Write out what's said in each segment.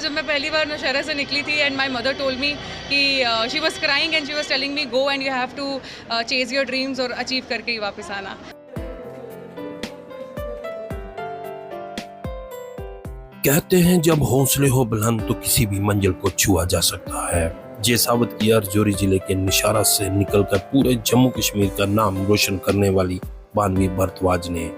जब मैं पहली बार नौशहरा से निकली थी and my mother told me कि she was crying and she was telling me go and you have to chase your dreams और अचीव करके ही वापस आना। कहते हैं जब हौसले हो बुलंद तो किसी भी मंजिल को छुआ जा सकता है। ये साबित किया राजौरी जिले के नौशहरा से निकलकर पूरे जम्मू कश्मीर का नाम रोशन करने वाली बानवी भारद्वाज ने,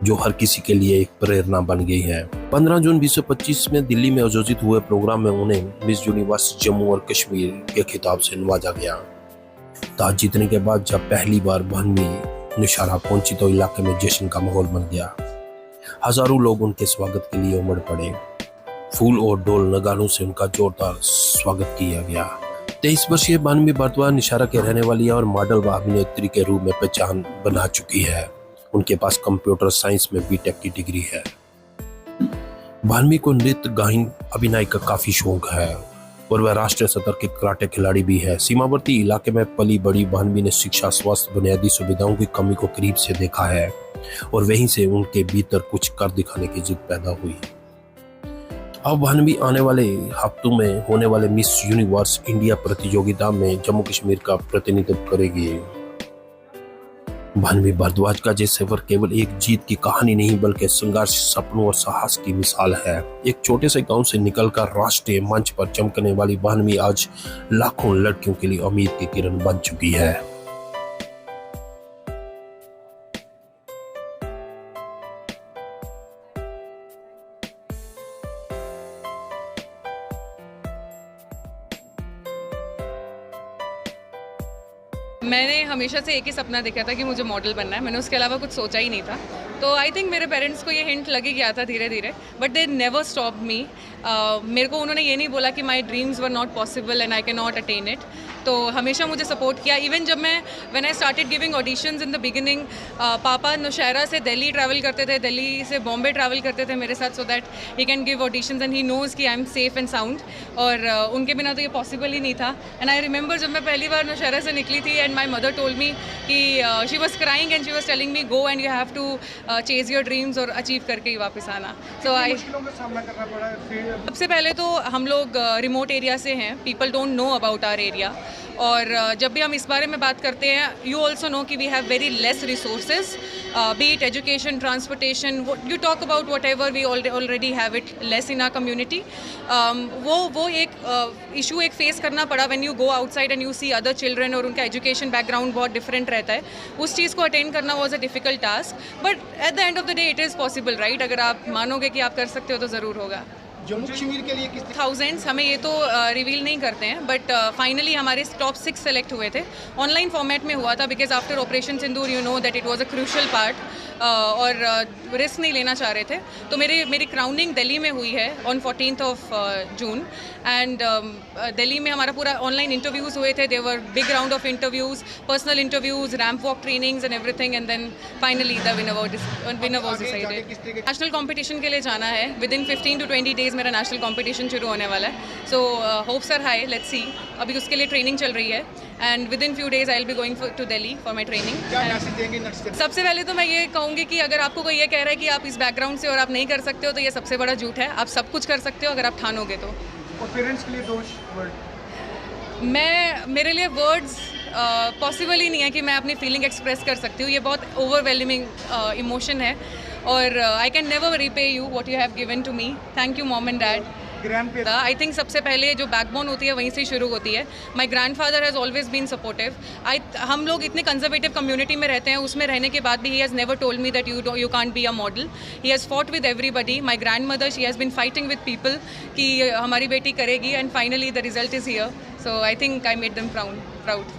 जो हर किसी के लिए एक प्रेरणा बन गई है। 15 जून 2025 में दिल्ली में आयोजित हुए प्रोग्राम में उन्हें मिस यूनिवर्स जम्मू और कश्मीर के खिताब से नवाजा गया। ताज जीतने के बाद जब पहली बार बानवी नौशहरा पहुंची तो इलाके में जश्न का माहौल बन गया। हजारों लोग उनके स्वागत के लिए उमड़ पड़े। फूल और ढोल नगाड़ों से उनका जोरदार स्वागत किया गया। 23 वर्षीय बानवी भारद्वाज नौशहरा के रहने वाली है और मॉडल व अभिनेत्री के रूप में पहचान बना चुकी है। उनके पास कंप्यूटर साइंस में बीटेक की डिग्री है। बानवी को नृत्य, गायन, अभिनय का काफी शौक है और वह राष्ट्रीय स्तर के कराटे खिलाड़ी भी है। सीमावर्ती इलाके में पली बड़ी बानवी ने शिक्षा, स्वास्थ्य, बुनियादी सुविधाओं की कमी को करीब से देखा है और वहीं से उनके भीतर कुछ कर दिखाने की जिद पैदा हुई। अब बानवी आने वाले हफ्तों में होने वाले मिस यूनिवर्स इंडिया प्रतियोगिता में जम्मू कश्मीर का प्रतिनिधित्व करेगी। बानवी भारद्वाज का ये सफर केवल एक जीत की कहानी नहीं बल्कि संघर्ष, सपनों और साहस की मिसाल है। एक छोटे से गांव से निकलकर राष्ट्रीय मंच पर चमकने वाली बानवी आज लाखों लड़कियों के लिए उम्मीद की किरण बन चुकी है। मैंने हमेशा से एक ही सपना देखा था कि मुझे मॉडल बनना है। मैंने उसके अलावा कुछ सोचा ही नहीं था। तो आई थिंक मेरे पेरेंट्स को ये हिंट लग ही गया था धीरे धीरे, but they never stop me. मेरे को उन्होंने ये नहीं बोला कि my dreams were not possible and I can not attain it. तो हमेशा मुझे सपोर्ट किया। इवन जब मैं when I started giving auditions in the beginning, पापा नौशहरा से दिल्ली ट्रैवल करते थे, दिल्ली से बॉम्बे ट्रैवल करते थे मेरे साथ, so that he can give auditions and he knows कि I am safe and sound. और उनके बिना तो ये पॉसिबल ही नहीं था। एंड आई रिमेंबर जब मैं पहली बार नौशहरा से निकली थी and my mother told me कि she was crying and she was telling me go and you have to chase your dreams और अचीव करके ही वापस आना। सो आई सबसे पहले तो हम लोग रिमोट एरिया से हैं, people don't know about our area. और जब भी हम इस बारे में बात करते हैं, यू ऑल्सो नो कि we have very less resources, be it education, transportation, you talk about whatever, we already have it less in our community. वो एक इशू एक फेस करना पड़ा when you go outside and you see other children और उनका education background बहुत different रहता है। उस चीज़ को अटेंड करना was a difficult task, but at the end of the day it is possible, right? अगर आप मानोगे कि आप कर सकते हो तो ज़रूर होगा। जम्मू कश्मीर के लिए किस थाउजेंड्स हमें ये तो रिवील नहीं करते हैं, बट फाइनली हमारे टॉप 6 सेलेक्ट हुए थे। ऑनलाइन फॉर्मेट में हुआ था because after operation Sindoor you know that it was a crucial part, और रिस्क नहीं लेना चाह रहे थे। तो मेरी क्राउनिंग दिल्ली में हुई है on 14th of June. And Delhi में हमारा पूरा ऑनलाइन इंटरव्यूज़ हुए थे। There were big round of interviews, personal interviews, ramp walk trainings and everything, and then finally the winner was decided. National competition के लिए जाना है। विद इन 15 to 20 डेज मेरा नेशनल कॉम्पिटिशन शुरू होने वाला है। So hopes are high, let's see. अभी उसके लिए ट्रेनिंग चल रही है and with in few days I will be going to Delhi for my training. सबसे पहले तो मैं ये कहूँगी कि अगर आपको कोई ये कह रहा है कि आप इस बैकग्राउंड से और आप नहीं कर सकते हो, तो ये सबसे बड़ा झूठ है। आप सब कुछ कर सकते हो अगर आप ठानोगे तो। और पेरेंट्स के लिए 2 वर्ड? मेरे लिए वर्ड्स पॉसिबल ही नहीं है कि मैं अपनी फीलिंग एक्सप्रेस कर सकती हूँ। ये बहुत ओवरवेलमिंग इमोशन है और I can never repay you what you have given to me. Thank you mom and dad. I think सबसे पहले जो बैकबोन होती है वहीं से शुरू होती है। My grandfather has always been supportive. हम लोग इतने कंजर्वेटिव कम्युनिटी में रहते हैं, उसमें रहने के बाद भी he has never told me that you can't be a model. He has fought with everybody. My grandmother, she has been fighting with people कि हमारी बेटी करेगी, and finally the result is here. So I think I made them proud.